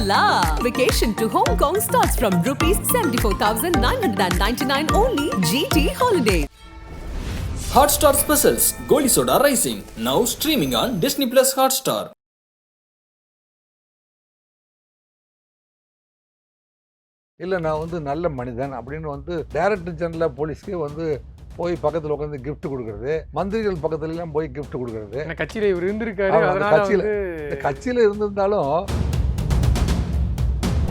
la! Vacation to Hong Kong starts from rupees 74,999 only. GT Holidays. Hotstar Specials Goli Soda Rising now streaming on Disney Plus Hotstar. இல்லை நான் வந்து நல்ல மனிதன் அப்படின்னு director general போலீஸ்க்கு போய் பக்கத்தில் உட்காந்து கிஃப்ட் கொடுக்கறது, மந்திரிகள் பக்கத்துல எல்லாம் போய் கிஃப்ட் கொடுக்கறது. கட்சியில இவர் இருந்திருக்காரு, கட்சியில இருந்திருந்தாலும்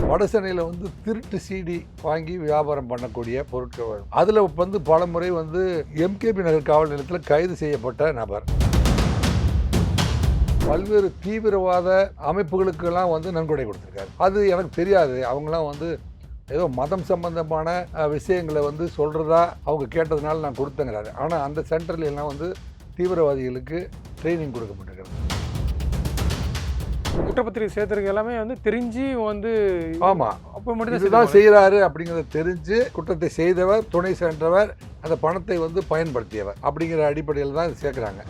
வடசென்னையில் திருட்டு சிடி வாங்கி வியாபாரம் பண்ணக்கூடிய பொருட்கள் அதில் பல முறை எம்கேபி நகர் காவல் நிலையத்தில் கைது செய்யப்பட்ட நபர். பல்வேறு தீவிரவாத அமைப்புகளுக்கெல்லாம் நன்கொடை கொடுத்துருக்காரு. அது எனக்கு தெரியாது. அவங்களாம் ஏதோ மதம் சம்பந்தமான விஷயங்களை சொல்கிறதா அவங்க கேட்டதுனால நான் கொடுத்தேங்கிறாரு. ஆனால் அந்த சென்டர்ல எல்லாம் தீவிரவாதிகளுக்கு ட்ரைனிங் கொடுக்கப்பட்டிருக்கிறது. குற்றப்பத்திரிகை சேர்த்துருக்கு எல்லாமே தெரிஞ்சு ஆமாம் அப்போ மட்டும் இதுதான் செய்கிறாரு அப்படிங்கிறத தெரிஞ்சு குற்றத்தை செய்தவர், துணை சென்றவர், அந்த பணத்தை பயன்படுத்தியவர் அப்படிங்கிற அடிப்படையில் தான் இது சேர்க்குறாங்க.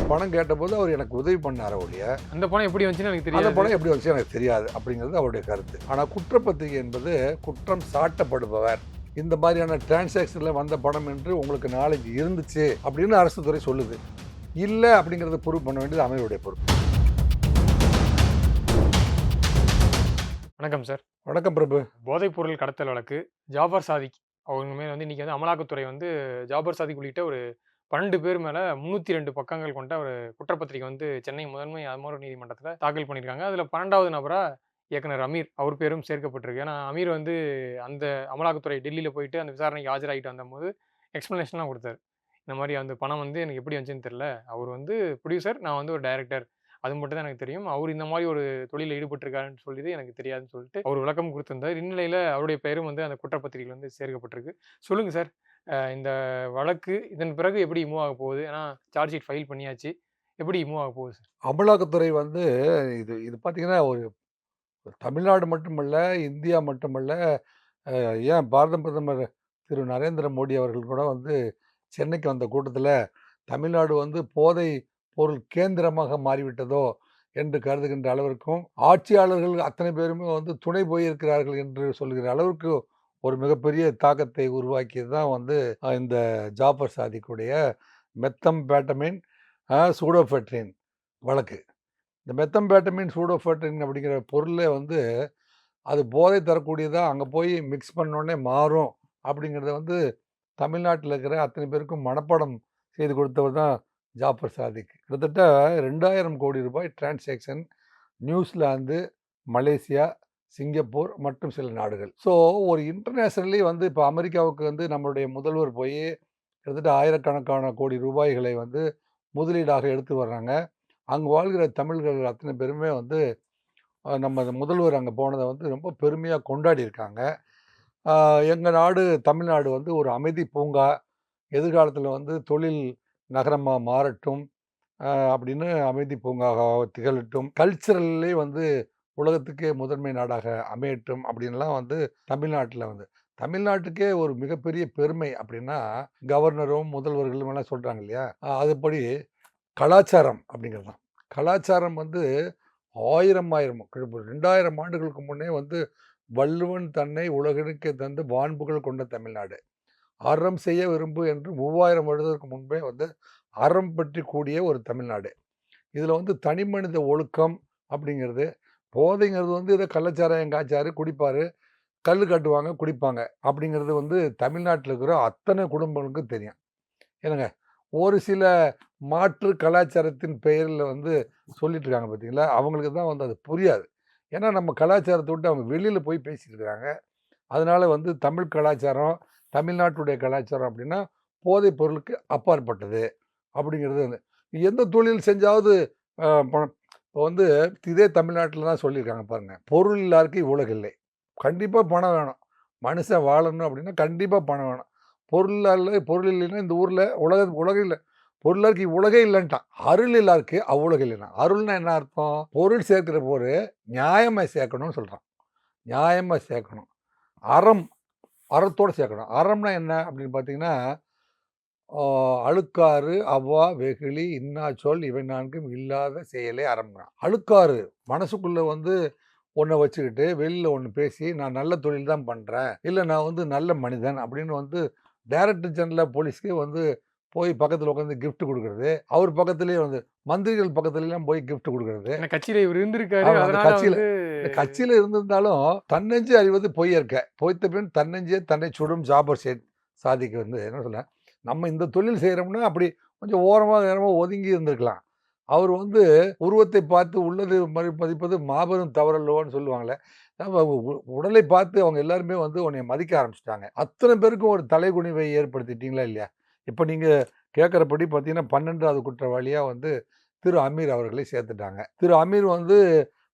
பணம் கேட்டபோது அவர் எனக்கு உதவி பண்ணார ஒழிய அந்த பணம் எப்படி வந்துச்சுன்னு எனக்கு தெரியாது, அந்த பணம் எப்படி வந்துச்சு எனக்கு தெரியாது அப்படிங்கிறது அவருடைய கருத்து. ஆனால் குற்றப்பத்திரிகை என்பது குற்றம் சாட்டப்படுபவர், இந்த மாதிரியான டிரான்சாக்ஷனில் வந்த பணம் என்று உங்களுக்கு நாலேஜ் இருந்துச்சு அப்படின்னு அரசு துறை சொல்லுது. இல்லை அப்படிங்கிறத ப்ரூவ் பண்ண வேண்டியது அமைச்சருடைய பொறுப்பு. வணக்கம் சார். வணக்கம் பிரபு. போதைப் பொருள் கடத்தல் வழக்கு ஜாபர் சாதிக் அவங்க மேலே இன்னைக்கு அமலாக்கத்துறை ஜாபர் சாதிக் உள்ளிட்ட ஒரு 12 பேர் மேலே 302 பக்கங்கள் கொண்ட ஒரு குற்றப்பத்திரிகை சென்னை முதன்மை அமர்வு நீதிமன்றத்தில் தாக்கல் பண்ணியிருக்காங்க. அதில் 12வது நபராக இயக்குனர் அமீர் அவர் பேரும் சேர்க்கப்பட்டிருக்கு. ஏன்னா அமீர் அந்த அமலாக்கத்துறை டெல்லியில் போயிட்டு அந்த விசாரணைக்கு ஆஜராகிட்டு வந்தபோது எக்ஸ்ப்ளனேஷன்லாம் கொடுத்தாரு. இந்த மாதிரி அந்த பணம் எனக்கு எப்படி வந்துச்சுன்னு தெரில, அவர் ப்ரொடியூசர், நான் ஒரு டைரக்டர், அது மட்டும் தான் எனக்கு தெரியும், அவர் இந்த மாதிரி ஒரு தொழிலில் ஈடுபட்டிருக்காருன்னு சொல்லிட்டு எனக்கு தெரியாதுன்னு சொல்லிட்டு அவர் விளக்கம் கொடுத்திருந்தார். இந்நிலையில் அவருடைய பெயரும் அந்த குற்றப்பத்திரிகையில் சேர்க்கப்பட்டிருக்கு. சொல்லுங்கள் சார், இந்த வழக்கு இதன் பிறகு எப்படி மூவ் ஆக போகுது? ஏன்னா சார்ஜ் ஷீட் ஃபைல் பண்ணியாச்சு, எப்படி மூவ் ஆக போகுது சார்? அமலாக்கத்துறை இது இது பார்த்தீங்கன்னா ஒரு தமிழ்நாடு மட்டுமல்ல, இந்தியா மட்டுமல்ல, ஏன் பாரத பிரதமர் திரு நரேந்திர மோடி அவர்கள் கூட சென்னைக்கு வந்த கூட்டத்தில் தமிழ்நாடு போதை பொருள் கேந்திரமாக மாறிவிட்டதோ என்று கருதுகின்ற அளவிற்கும், ஆட்சியாளர்கள் அத்தனை பேருமே துணை போயிருக்கிறார்கள் என்று சொல்கிற அளவுக்கு ஒரு மிகப்பெரிய தாக்கத்தை உருவாக்கியது தான் இந்த ஜாபர் சாதிக்குடைய மெத்தம்பேட்டமின் சூடோஃபெட்ரின் வழக்கு. இந்த மெத்தம்பேட்டமின் சூடோஃபெட்ரின் அப்படிங்கிற பொருளை அது போதை தரக்கூடியதாக அங்கே போய் மிக்ஸ் பண்ணோடனே மாறும் அப்படிங்கிறத தமிழ்நாட்டில் இருக்கிற அத்தனை பேருக்கும் மனப்பாடம் செய்து கொடுத்தவர் தான் ஜாபர் சாதிக். கிட்டத்தட்ட 2000 கோடி ரூபாய் டிரான்சாக்ஷன் நியூசிலாந்து, மலேசியா, சிங்கப்பூர் மற்றும் சில நாடுகள். ஸோ ஒரு இன்டர்நேஷ்னலி இப்போ அமெரிக்காவுக்கு நம்மளுடைய முதல்வர் போய் கிட்டத்தட்ட ஆயிரக்கணக்கான கோடி ரூபாய்களை முதலீடாக எடுத்து வர்றாங்க. அங்கே வாழ்கிற தமிழர்கள் அத்தனை பேருமே நம்ம முதல்வர் அங்கே போனதை ரொம்ப பெருமையாக கொண்டாடி இருக்காங்க. எங்கள் நாடு தமிழ்நாடு ஒரு அமைதி பூங்கா, எதிர்காலத்தில் தொழில் நகரமாக மாறட்டும் அப்படின்னு அமைதி பூங்காக திகழட்டும், கல்ச்சரல்லே உலகத்துக்கே முதன்மை நாடாக அமையட்டும் அப்படின்லாம் தமிழ்நாட்டில் தமிழ்நாட்டுக்கே ஒரு மிகப்பெரிய பெருமை அப்படின்னா கவர்னரும் முதல்வர்களும் எல்லாம் சொல்கிறாங்க இல்லையா, அதுபடி கலாச்சாரம் அப்படிங்கிறது தான். கலாச்சாரம் 1000 2000 ஆண்டுகளுக்கு முன்னே வள்ளுவன் தன்னை உலகிற்கு தந்து வான்புகள் கொண்ட தமிழ்நாடு, அறம் செய்ய விரும்பு என்று 3000 வருடத்திற்கு முன்பே அறம் பற்றி கூடிய ஒரு தமிழ்நாடு. இதில் தனி மனித ஒழுக்கம் அப்படிங்கிறது, போதைங்கிறது இதை கள்ளச்சாராயம் காய்ச்சாரு குடிப்பார், கல் கட்டுவாங்க குடிப்பாங்க அப்படிங்கிறது தமிழ்நாட்டில் இருக்கிற அத்தனை குடும்பங்களுக்கும் தெரியும். ஏனுங்க, ஒரு சில மாற்று கலாச்சாரத்தின் பெயரில் சொல்லிட்டு இருக்காங்க பார்த்தீங்களா, அவங்களுக்கு தான் அது புரியாது. ஏன்னா நம்ம கலாச்சாரத்தை விட்டு அவங்க வெளியில் போய் பேசிட்டு இருக்கிறாங்க. அதனால் தமிழ் கலாச்சாரம், தமிழ்நாட்டுடைய கலாச்சாரம் அப்படின்னா போதைப் பொருளுக்கு அப்பாற்பட்டது அப்படிங்கிறது. எந்த தொழில் செஞ்சாவது இப்போ இதே தமிழ்நாட்டில் தான் சொல்லியிருக்காங்க பாருங்கள், பொருள் இல்லாருக்கு இவ்வுலகு இல்லை. கண்டிப்பாக பணம் வேணும், மனுஷன் வாழணும் அப்படின்னா கண்டிப்பாக பணம் வேணும். பொருள் இல்லைன்னா இந்த ஊரில் உலகம் இல்லை, பொருளாருக்கு இவ்வுலகே இல்லைன்ட்டான். அருள் இல்லாருக்கு அவ்வுலக இல்லைன்னா, அருள்னா என்ன அர்த்தம்? பொருள் சேர்க்கிற போது நியாயமாக சேர்க்கணும்னு சொல்கிறான். நியாயமாக சேர்க்கணும், அறத்தோடு சேர்க்கணும். அறம்னா என்ன அப்படின்னு பார்த்தீங்கன்னா, அழுக்காறு, அவ்வா, வெகுளி, இன்னாச்சொல் இவை 4ம் இல்லாத செயலே அறம்ங்கிறான். அழுக்காறு மனசுக்குள்ள வந்து ஒண்ண வச்சுக்கிட்டு, வெளில ஒண்ணு பேசி, நான் நல்ல தொழில் தான் பண்றேன். இல்ல நான் வந்து நல்ல மனிதன் அப்படின்னு வந்து டைரக்டர் ஜெனரல் ஆஃப் போலீஸ்க்கே வந்து போய் பக்கத்துல உட்காந்து கிஃப்ட் குடுக்குறது. அவர் பக்கத்திலேயே வந்து மந்திரிகள் பக்கத்துலலாம் போய் கிஃப்ட் குடுக்குறது. ஏன்னா கட்சியில இவரு இருந்திருக்காரு. அந்த அதனால கட்சியில வந்து இந்த கட்சியில இருந்திருந்தாலும், தன்னெஞ்சு அறிவது பொய்யற்க. பொய்த்த பின் தன்னெஞ்சே தன்னை சுடும் ஜாபர் சாதிக்கு வந்து என்ன சொல்ல, நம்ம இந்த தொழில் செய்றோம்னா, அப்படி கொஞ்சம் ஓரமா நேரமா ஒதுங்கி இருந்திருக்கலாம். அவர் வந்து உருவத்தை பார்த்து உள்ளது மதிப்பது மாபெரும் தவறல்லவோன்னு சொல்லுவாங்கல்ல. நம்ம உடலை பார்த்து அவங்க எல்லாருமே வந்து உன்னைய மதிக்க ஆரம்பிச்சுட்டாங்க. அத்தன பேருக்கும் ஒரு தலைகுனிவை ஏற்படுத்திட்டீங்களா இல்லையா? இப்ப நீங்க கேட்கிறபடி பார்த்தீங்கன்னா, 12வது குற்றவாளியா வந்து திரு அமீர் அவர்களை சேர்த்துட்டாங்க. திரு அமீர் வந்து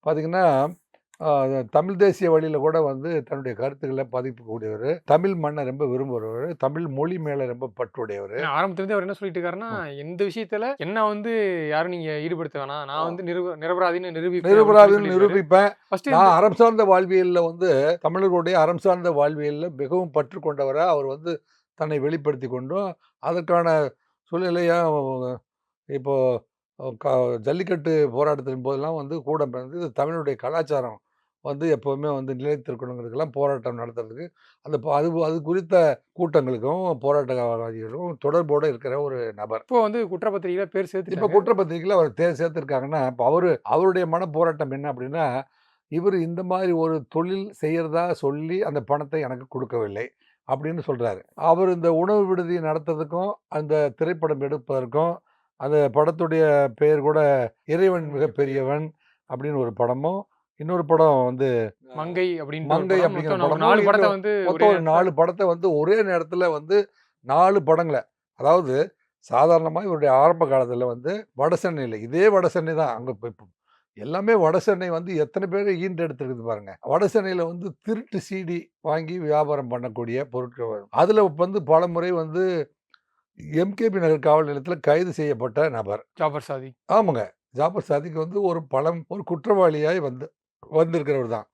பார்த்தீங்கன்னா, அ தமிழ் தேசிய வழியில கூட வந்து தன்னுடைய கருத்துக்கள பதிக்கக்கூடியவரு. தமிழ் மண்ண ரொம்ப விரும்புறவரு. தமிழ் மொழி மேல ரொம்ப பற்றுடையவரு. ஏன்னா ஆரம்பத்துலேருந்தே அவர் என்ன சொல்லிட்டு இருக்காருன்னா, ம். இந்த விஷயத்துல என்ன வந்து யாரும் நீங்க ஈடுபடுத்த வேணாம். நான் வந்து நிரபராதின்னு நிரூபிப்பேன் அப்படின்னு நிரபராதின்னு சொல்லியிருக்காரு. நிரூபிப்பேன். ஃபர்ஸ்ட் நான் அறம் சார்ந்த வாழ்வியல்ல வந்து தமிழர்களுடைய அறம் சார்ந்த வாழ்வியல்ல மிகவும் பற்று கொண்டவரா அவர் வந்து தன்னை வெளிப்படுத்திக் கொண்டும், அதற்கான சூழ்நிலையா இப்போ க ஜல்லிக்கட்டு போராட்டத்தின் போதெல்லாம் வந்து கூட பிறந்து தமிழுடைய கலாச்சாரம் வந்து எப்பவுமே வந்து நிலைத்திருக்கணுங்கிறதுக்கெல்லாம் போராட்டம் நடத்துறதுக்கு, அந்த அது குறித்த கூட்டங்களுக்கும், போராட்டவாதிகளுக்கும் தொடர்போட இருக்கிற ஒரு நபர். இப்போ வந்து குற்றப்பத்திரிகையில பேர் இப்ப சேர்த்துட்டாங்க. குற்றப்பத்திரிகையில அவர் சேர்த்திருக்காங்கன்னா, இப்ப அவருடைய மனப்போராட்டம் என்ன அப்படின்னா, இவரு இந்த மாதிரி ஒரு தொழில் செய்யறதா சொல்லி அந்த பணத்தை எனக்கு குடுக்கவில்லை. அப்படின்னு சொல்றாரு. அவர் இந்த உணவு விடுதி நடத்துறதுக்கும், அந்த திரைப்படம் எடுப்பதற்கும், அந்த படத்துடைய பெயர் கூட இறைவன் மிகப்பெரியவன் அப்படின்னு ஒரு படமும், இன்னொரு படம் வந்து மங்கை அப்படின்ற ஒரு மங்கை படம். அப்படிங்கிற மொத்தம் படமும் 4 படத்த வந்து ஒரே மொத்தம் ஒரு நேரத்துல 4 படத்த வந்து ஒரே நேரத்துல வந்து 4 படங்கள, அதாவது சாதாரணமா இவருடைய ஆரம்ப காலத்துல வந்து வடசென்னையில இதே வடசென்னை தான். அங்க இப்ப எல்லாமே வடசென்னை வந்து எத்தனை பேரை ஈன்றெடுத்திருக்குது பாருங்க. வடசென்னையில வந்து திருட்டு சீடி வாங்கி வியாபாரம் பண்ணக்கூடிய பொருட்கள். அதுல வந்து பலமுறை வந்து எம்கேபி நகர் காவல் நிலையத்துல கைது செய்யப்பட்ட நபர். ஜாபர் சாதிக். ஆமாங்க. ஜாபர் சாதிக் வந்து ஒரு குற்றவாளியாய் வந்திருக்கிறவர் தான்.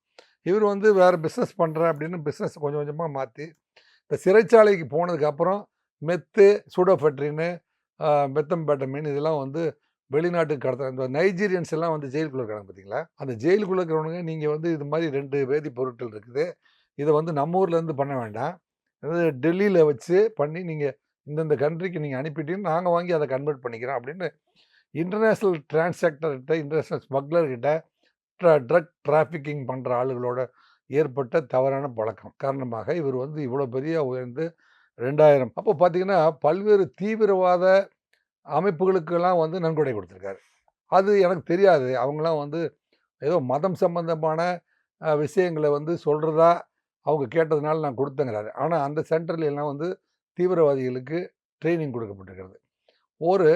இவர் வந்து வேற பிசினஸ் பண்றேன் அப்படின்னு பிசினஸ் கொஞ்சம் கொஞ்சமா மாத்தி, இந்த சிறைச்சாலைக்கு போனதுக்கு அப்புறம் மெத்து, சூடோபெட்ரின்னு, மெத்தம்பேட்டமைன் இதெல்லாம் வந்து வெளிநாட்டுக்கு கடத்த இந்த நைஜீரியன்ஸ் எல்லாம் வந்து ஜெயிலுக்குள்ள இருக்காங்க பார்த்தீங்களா? அந்த ஜெயிலுக்குள்ள இருக்கிறவனுங்க நீங்க வந்து இது மாரி 2 வேதிப்பொருட்கள் இருக்குது. இத வந்து நம்ம ஊர்ல இருந்து பண்ண வேண்டாம். அதாவது டெல்லியில வச்சு பண்ணி நீங்க இந்தந்த கண்ட்ரிக்கு நீங்க அனுப்பிட்டீங்கன்னா, நாங்க வாங்கி அத கன்வெர்ட் பண்ணிக்கிறோம் அப்படின்னு இன்டர்நேஷனல் டிரான்சாக்டர்கிட்ட, இன்டர்நேஷனல் ஸ்மக்லர் கிட்ட ட்ரக் டிராஃபிக்கிங் பண்ற ஆளுகளோட ஏற்பட்ட தவறான பழக்கம் காரணமாக இவர் வந்து இவ்வளோ பெரிய உயர்ந்து 2000 அப்போ பார்த்தீங்கன்னா, பல்வேறு தீவிரவாத அமைப்புகளுக்கெல்லாம் வந்து நன்கொடை கொடுத்துருக்காரு. அது எனக்கு தெரியாது. அவங்கலாம் வந்து ஏதோ மதம் சம்பந்தமான விஷயங்கள வந்து சொல்றதா அவங்க கேட்டதுனால நான் குடுத்தேங்கிறாரு. ஆனா அந்த சென்டர்ல எல்லாம் வந்து தீவிரவாதிகளுக்கு ட்ரெய்னிங் குடுக்கப்பட்டிருக்கிறது. ஒரு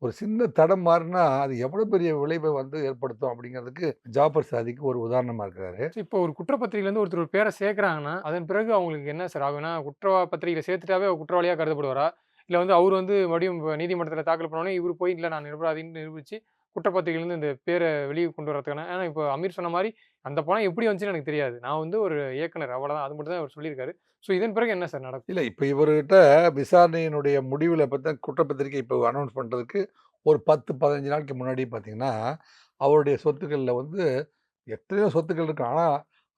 ஒரு சின்ன தடம் மாறுனா, அது எவ்வளோ பெரிய விளைவ வந்து ஏற்படுத்தும் அப்படிங்கிறதுக்கு ஜாபர் சாதிக் ஒரு உதாரணமா இருக்கிறாரு. இப்போ ஒரு குற்றப்பத்திரிகையிலேருந்து ஒருத்தர் ஒரு பேரை சேர்க்குறாங்கன்னா, அதன் பிறகு அவங்களுக்கு என்ன சார் ஆகும்? ஏன்னா பத்திரிகையில சேர்த்துட்டாவே அவர் குற்றவாளியா கருதப்படுவாரா? இல்ல வந்து அவரு வந்து மறுபடியும் நீதிமன்றத்தில தாக்கல் பண்ணோனே, இவரு போய் இல்ல நான் நிரபராதின்னு நிரூபிச்சு, குற்றப்பத்திரிகையிலேருந்து இந்த பேர வெளிய கொண்டு வரதுக்கான ஏன்னா இப்போ அமீர் சொன்ன மாரி, அந்த பணம் எப்படி வந்துச்சுன்னு எனக்கு தெரியாது. நான் வந்து ஒரு இயக்குனர் அவ்வளோதான். அது மட்டும் தான் அவர் சொல்லியிருக்காரு. ஸோ இதன் பிறகு என்ன சார் நடக்கும்? இல்ல இப்ப இவர்கிட்ட விசாரணையினுடைய முடிவுல பார்த்தா குற்றப்பத்திரிக்கை இப்போ அனௌன்ஸ் பண்றதுக்கு ஒரு 10, 15 நாளைக்கு முன்னாடி பார்த்தீங்கன்னா, அவருடைய சொத்துக்கள்ல வந்து எத்தனையோ சொத்துக்கள் இருக்கு. ஆனா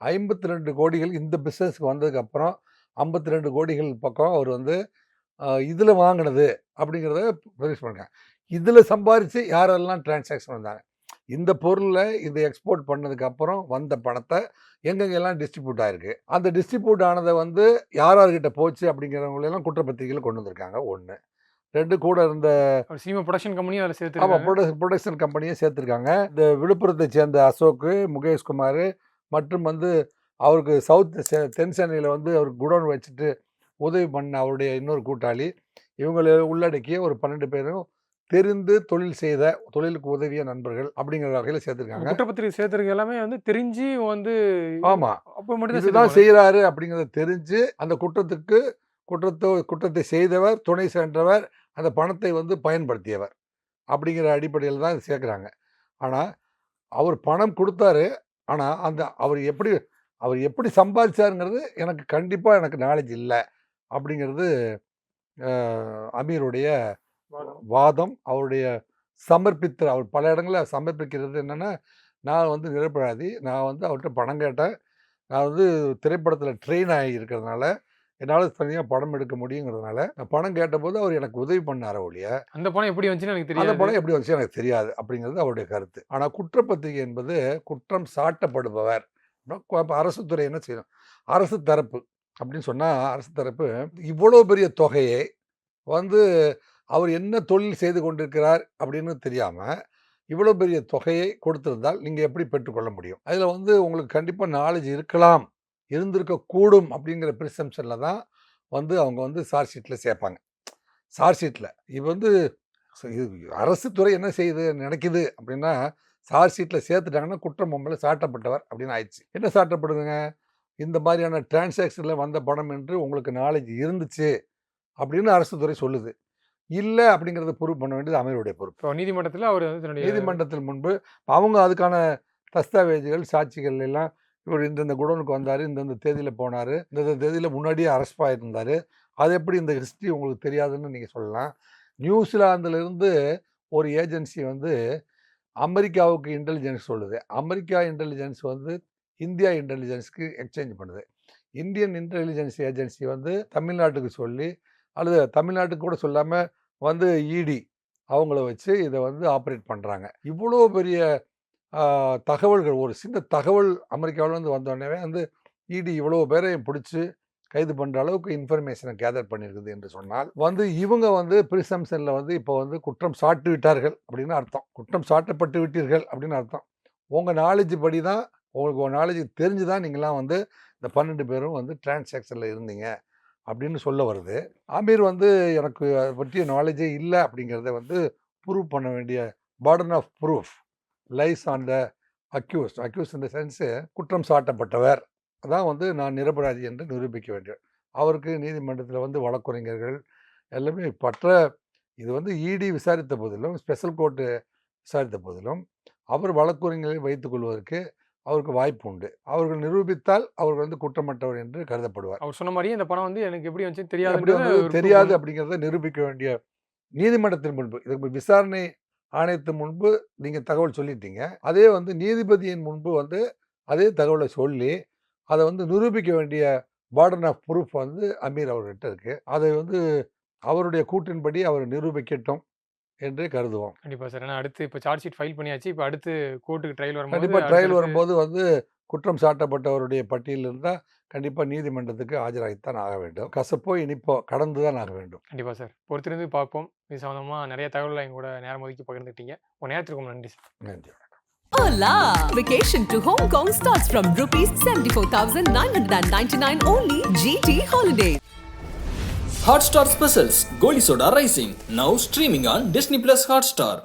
52 கோடிகள் இந்த பிசினஸ்க்கு வந்ததுக்கு அப்புறம் 52 கோடிகள் பக்கம் அவர் வந்து இதுல வாங்குனது அப்படிங்கிறத ரிலீஸ் பண்ணிருக்காங்க. இதுல சம்பாரிச்சு யாரெல்லாம் டிரான்சாக்ஷன் வந்தாங்க. இந்த பொருள இத எக்ஸ்போர்ட் பண்ணதுக்கு அப்புறம் வந்த பணத்த எங்கெங்கெல்லாம் டிஸ்ட்ரிபியூட் ஆயிருக்கு. அந்த டிஸ்ட்ரிபியூட் ஆனத வந்து யார்கிட்ட போச்சு அப்படிங்கிறவங்களெல்லாம் குற்றப்பத்திரிகையில கொண்டு வந்திருக்காங்க 1. 2 கூட இருந்த அவர் சினிமா புரொடக்ஷன் கம்பெனியும் அதில ஆமா சேர்த்துருக்காங்க. புரொடக்ஷன் கம்பெனிய சேர்த்திருக்காங்க. இந்த விழுப்புரத்தை சேர்ந்த அசோக்கு, முகேஷ் குமாரு மற்றும் வந்து அவருக்கு தென் சென்னையில வந்து அவருக்கு குடோன் வச்சுட்டு உதவி பண்ண அவருடைய இன்னொரு கூட்டாளி. இவங்கள உள்ளடக்கிய ஒரு 12 பேரும் தெரிந்து தொழில் செய்த, தொழிலுக்கு உதவிய நண்பர்கள் அப்படிங்கிற வகையில சேர்த்திருக்காங்க. குற்றப்பத்திரிகை சேர்த்துருக்கு எல்லாமே வந்து தெரிஞ்சு வந்து ஆமா. அப்ப மட்டும் தான் இதுதான் சேர்த்துருப்பாங்க. செய்றாரு அப்படிங்கிறத தெரிஞ்சு, அந்த குற்றத்தை செய்தவர், துணை சென்றவர், அந்த பணத்தை வந்து பயன்படுத்தியவர். அப்படிங்கிற அடிப்படையில தான் சேர்க்குறாங்க. ஆனா, அவர் பணம் குடுத்தாரு. ஆனா, அவர் எப்படி சம்பாதிச்சாருங்கிறது எனக்கு கண்டிப்பா நாலேட்ஜ் இல்ல. அப்படிங்கிறது அமீருடைய வாதம், அவருடைய அவர் பல இடங்களில் சமர்ப்பிக்கிறது என்னென்னா, நான் வந்து நிரபராதி, நான் வந்து அவர்கிட்ட பணம் கேட்டேன், நான் வந்து திரைப்படத்தில் ட்ரெயின் ஆகி இருக்கிறதுனால என்னால் தனியாக படம் எடுக்க முடியுங்கிறதுனால நான் பணம் கேட்டபோது அவர் எனக்கு உதவி பண்ணார ஒழிய அந்த பணம் எப்படி வந்துச்சுன்னு எனக்கு தெரியாது. அந்த பணம் எப்படி வந்துச்சு எனக்கு தெரியாது அப்படிங்கிறது அவருடைய கருத்து. ஆனால் குற்றப்பத்திரிகை என்பது குற்றம் சாட்டப்படுபவர். அரசு துறை என்ன செய்யணும், அரசு தரப்பு அப்படின்னு சொன்னால், அரசு தரப்பு இவ்வளோ பெரிய தொகையை வந்து அவர் என்ன தொழில் செய்து கொண்டிருக்கிறார் அப்படின்னு தெரியாமல் இவ்வளோ பெரிய தொகையை கொடுத்திருந்தால் நீங்கள் எப்படி பெற்றுக்கொள்ள முடியும்? அதில் வந்து உங்களுக்கு கண்டிப்பாக நாலேஜ் இருக்கலாம், இருந்திருக்கக்கூடும் அப்படிங்கிற ப்ரிசம்ஷனில் தான் வந்து அவங்க வந்து சார்ஜ் ஷீட்டில் சேர்ப்பாங்க. சார்ஜ் ஷீட்டில் இது வந்து அரசு துறை என்ன செய்யுது நினைக்குது அப்படின்னா, சார்ஜ் ஷீட்டில் சேர்த்துட்டாங்கன்னா குற்றம் மேலே சாட்டப்பட்டவர் அப்படின்னு ஆயிடுச்சு. என்ன சாட்டப்படுதுங்க, இந்த மாதிரியான டிரான்சாக்ஷனில் வந்த பணம் என்று உங்களுக்கு நாலேஜ் இருந்துச்சு அப்படின்னு அரசு துறை சொல்லுது. இல்லை அப்படிங்கிறத ப்ரூவ் பண்ண வேண்டியது அமீருடைய பொறுப்பு. இப்போ நீதிமன்றத்தில் அவர் வந்து தன்னுடைய நீதிமன்றத்தில் முன்பு அவங்க அதுக்கான தஸ்தாவேஜுகள், சாட்சிகள் எல்லாம் இவர் இந்தந்த குடோனுக்கு வந்தார், இந்தந்த தேதியில் போனார், இந்தந்த தேதியில் முன்னாடியே அரெஸ்ட் ஆகியிருந்தார், அது எப்படி இந்த ஹிஸ்ட்ரி உங்களுக்கு தெரியாதுன்னு நீங்கள் சொல்லலாம். நியூசிலாந்திலிருந்து ஒரு ஏஜென்சி வந்து அமெரிக்காவுக்கு இன்டெலிஜென்ஸ் சொல்லுது, அமெரிக்கா இன்டெலிஜென்ஸ் வந்து இந்தியா இன்டெலிஜென்ஸ்க்கு எக்ஸ்சேஞ்ச் பண்ணுது, இந்தியன் இன்டெலிஜென்ஸ் ஏஜென்சி வந்து தமிழ்நாட்டுக்கு சொல்லி, அல்லது தமிழ்நாட்டுக்கு கூட சொல்லாமல் வந்து இடி அவங்கள வச்சு இதை வந்து ஆப்ரேட் பண்ணுறாங்க. இவ்வளோ பெரிய தகவல்கள், ஒரு சின்ன தகவல் அமெரிக்காவிலேருந்து வந்தோடனே வந்து இடி இவ்வளோ பேரையும் பிடிச்சி கைது பண்ணுற அளவுக்கு இன்ஃபர்மேஷனை கேதர் பண்ணியிருக்குது என்று சொன்னால் வந்து இவங்க வந்து ப்ரிசம்ஷனில் வந்து இப்போ வந்து குற்றம் சாட்டி விட்டார்கள் அப்படின்னு அர்த்தம். குற்றம் சாட்டப்பட்டு விட்டீர்கள் அப்படின்னு அர்த்தம். உங்கள் நாலேஜ் படி தான், உங்களுக்கு ஒரு நாலேஜ் தெரிஞ்சு தான் நீங்களாம் வந்து இந்த 12 பேரும் வந்து டிரான்சாக்ஷனில் இருந்தீங்க அப்படின்னு சொல்ல வருது. அமீர் வந்து எனக்கு அதை பற்றிய நாலேஜே இல்லை அப்படிங்கிறத வந்து ப்ரூவ் பண்ண வேண்டிய burden of proof lies on the accused இந்த சென்ஸு குற்றம் சாட்டப்பட்டவர் அதான் வந்து நான் நிரபராதி என்று நிரூபிக்க வேண்டும். அவருக்கு நீதிமன்றத்தில் வந்து வழக்குரைஞர்கள் எல்லாமே இது வந்து இடி விசாரித்த போதிலும், ஸ்பெஷல் கோர்ட்டு விசாரித்த போதிலும் அவர் வழக்குரைஞர்களை வைத்துக் கொள்வதற்கு அவருக்கு வாய்ப்பு உண்டு. அவர்கள் நிரூபித்தால் அவர்கள் வந்து குற்றமற்றவர் என்று கருதப்படுவார். அவர் சொன்ன மாதிரியே இந்த பணம் வந்து எனக்கு எப்படி வந்துச்சு தெரியாது அப்படிங்கிறத நிரூபிக்க வேண்டிய நீதிமன்றத்தின் முன்பு, இதுக்கு விசாரணை ஆணையத்தின் முன்பு நீங்கள் தகவல் சொல்லிட்டீங்க, அதே வந்து நீதிபதியின் முன்பு வந்து அதே தகவலை சொல்லி அதை வந்து நிரூபிக்க வேண்டிய பர்டன் ஆஃப் ப்ரூஃப் வந்து அமீர் அவர்கிட்ட இருக்குது. அதை வந்து அவருடைய கூற்றின்படி அவர் நிரூபிக்கட்டும் என்று கருதுவோம். கண்டிப்பாக சார். ஏன்னா அடுத்து இப்போ சார்ஜ் ஷீட் ஃபைல் பண்ணியாச்சு, இப்போ அடுத்து கோர்ட்டுக்கு ட்ரையல் வரும்போது கண்டிப்பாக ட்ரையல் வரும்போது வந்து குற்றம் சாட்டப்பட்டவருடைய பட்டியல் இருந்தால் கண்டிப்பாக நீதிமன்றத்துக்கு ஆஜராகித்தான் ஆக வேண்டும். கசப்போ இனிப்போ கடந்து தான் ஆக வேண்டும். கண்டிப்பாக சார். பொறுத்திருந்து பார்ப்போம். இது சம்மந்தமாக நிறைய தகவலை எங்க கூட நேரம் ஒதுக்கி பகிர்ந்துட்டீங்க. உங்கள் நேரத்திற்கு நன்றி சார். நன்றி. Hola! Vacation to Hong Kong starts from rupees 74,999 only. GT Holidays. Hotstar Specials Goli Soda Rising, now streaming on Disney Plus Hotstar.